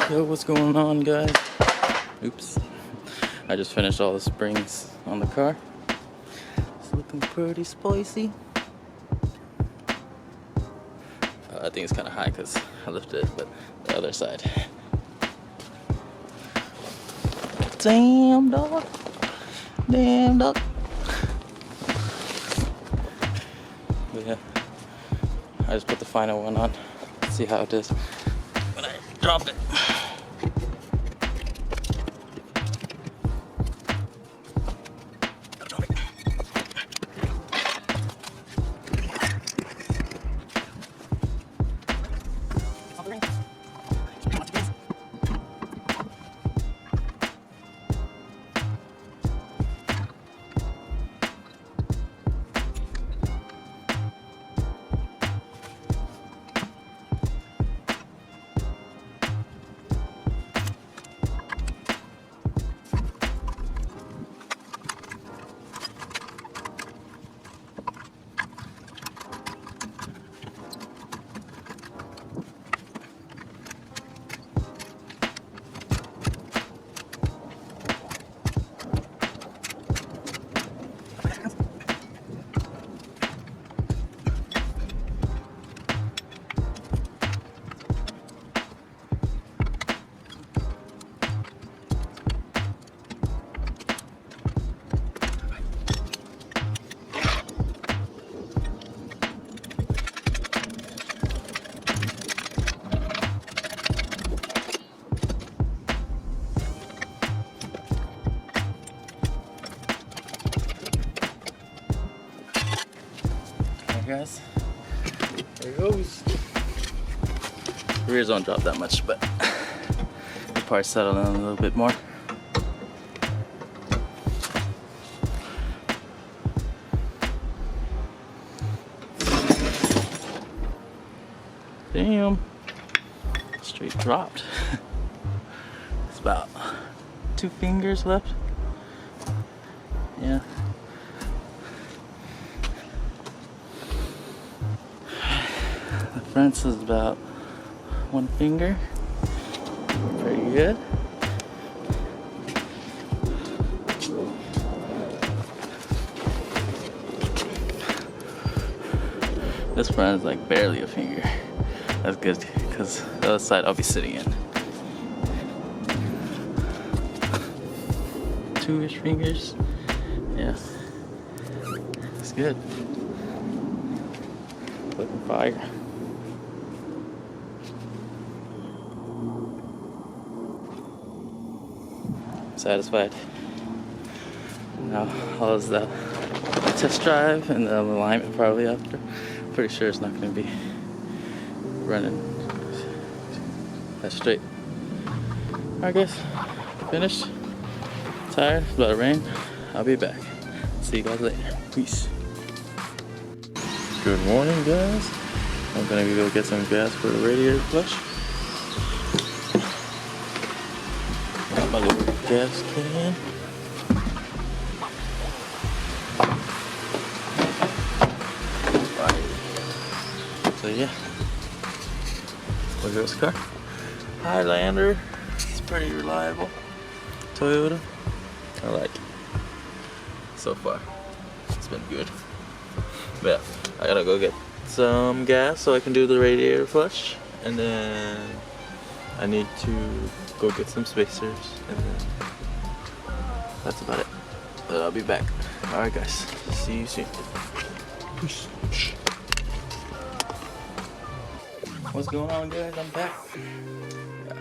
Yo, what's going on, guys? Oops. I just finished all the springs on the car. It's looking pretty spicy. I think it's kind of high because I lifted it, but the other side. Damn, dog. Damn, dog. But yeah, I just put the final one on. Let's see how it is when I drop it. Guys, there it goes. Rears don't drop that much, but the parts settle in a little bit more. Damn, straight dropped. It's about 2 fingers left. Yeah. The fronts is about 1 finger. Pretty good. This front is like barely a finger. That's good because the other side I'll be sitting in. 2-ish fingers. Yeah. It's good. Looking fire. Satisfied. Now how's the test drive and the alignment probably after. Pretty sure it's not going to be running that straight. Alright guys, finished. Tired, it's about to rain. I'll be back. See you guys later. Peace. Good morning, guys. I'm gonna go get some gas for the radiator flush. Got my little gas can. So yeah, look at this car. Highlander. It's pretty reliable. Toyota. I like it. So far, it's been good. But yeah, I gotta go get some gas so I can do the radiator flush, and then I need to go get some spacers, and then that's about it. But I'll be back. Alright guys, see you soon. Peace. What's going on, guys? I'm back. Yeah.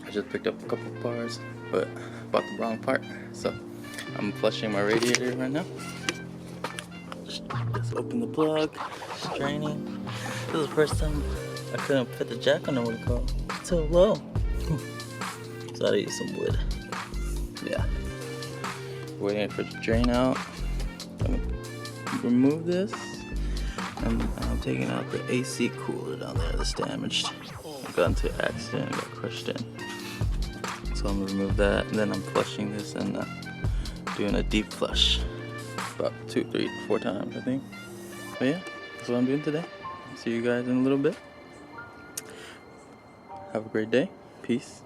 I just picked up a couple of bars, but bought the wrong part, so I'm flushing my radiator right now. Just open the plug, it's draining. This is the first time I couldn't fit the jack on the what it called. It's so low. So I had to use some wood. Yeah. Waiting for it to drain out. I'm gonna remove this. And I'm taking out the AC cooler down there that's damaged. I got into an accident and got crushed in. So I'm gonna remove that, and then I'm flushing this and doing a deep flush. About 2, 3, 4 times, I think. But yeah, that's what I'm doing today. See you guys in a little bit. Have a great day. Peace.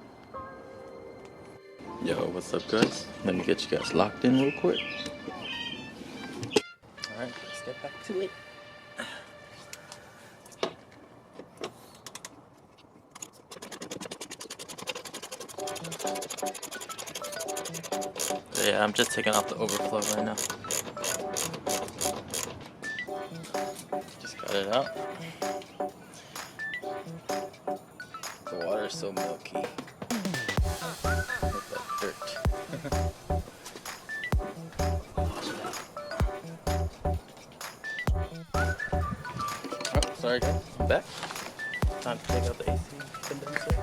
Yo, what's up, guys? Let me get you guys locked in real quick. Alright, let's get back to it. Yeah, I'm just taking off the overflow right now. Just got it out. The water is so milky. Looks like dirt. Oh, sorry guys, I'm back. Time to take out the AC condenser.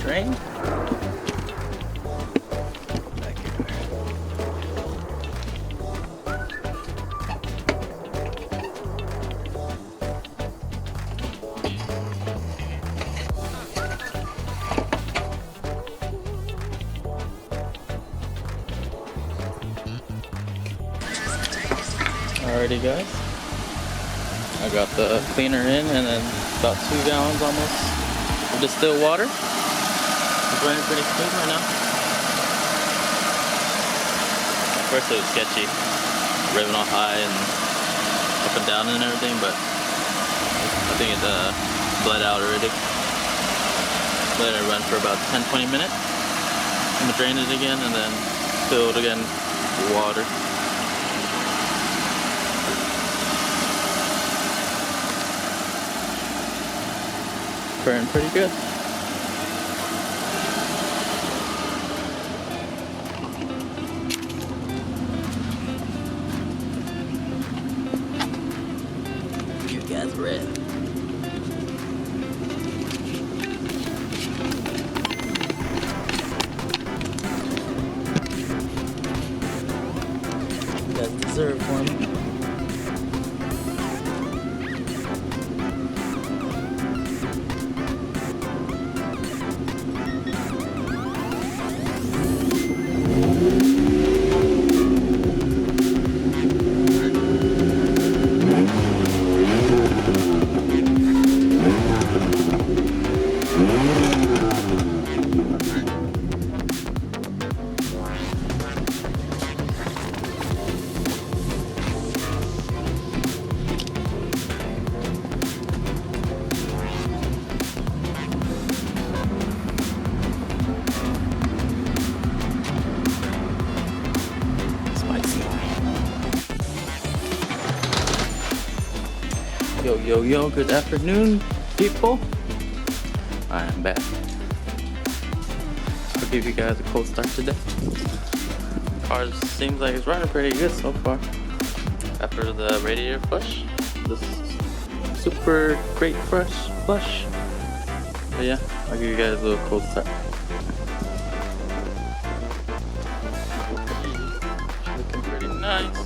Drain. Back here. Alrighty guys, I got the cleaner in and then about 2 gallons almost of distilled water. It's running pretty smooth right now. At first it was sketchy, revving all high and up and down and everything, but I think it bled out already. Let it run for about 10-20 minutes. I'm gonna drain it again and then fill it again with water. Burning pretty good. You guys ready? You guys deserve one. Yo, good afternoon, people. I am back. I'll give you guys a cold start today. Car seems like it's running pretty good so far. After the radiator flush, this super great flush. But yeah, I'll give you guys a little cold start. Looking pretty nice.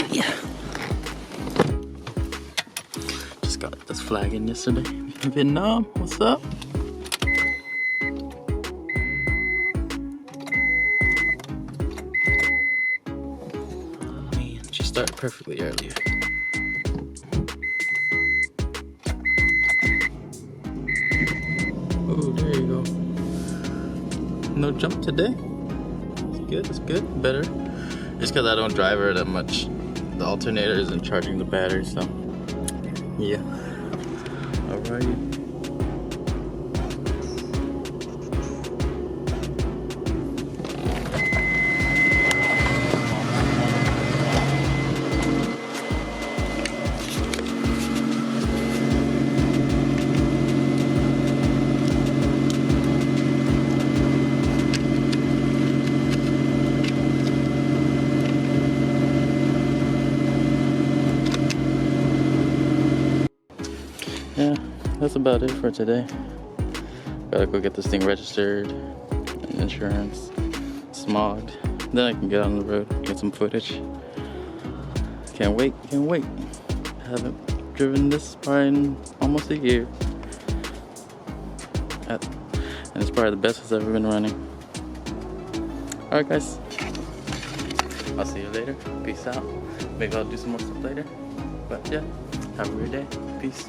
Yeah. Just got this flag in yesterday. Vietnam, what's up? Man, she started perfectly earlier. Oh, there you go. No jump today. It's good, better. Just because I don't drive her that much. The alternator isn't charging the battery, so yeah. Alrighty. Yeah, that's about it for today. Gotta go get this thing registered, and insurance, smogged. Then I can get on the road, get some footage. Can't wait. Haven't driven this probably in almost a year. And it's probably the best it's ever been running. Alright guys, I'll see you later. Peace out. Maybe I'll do some more stuff later. But yeah, have a great day. Peace.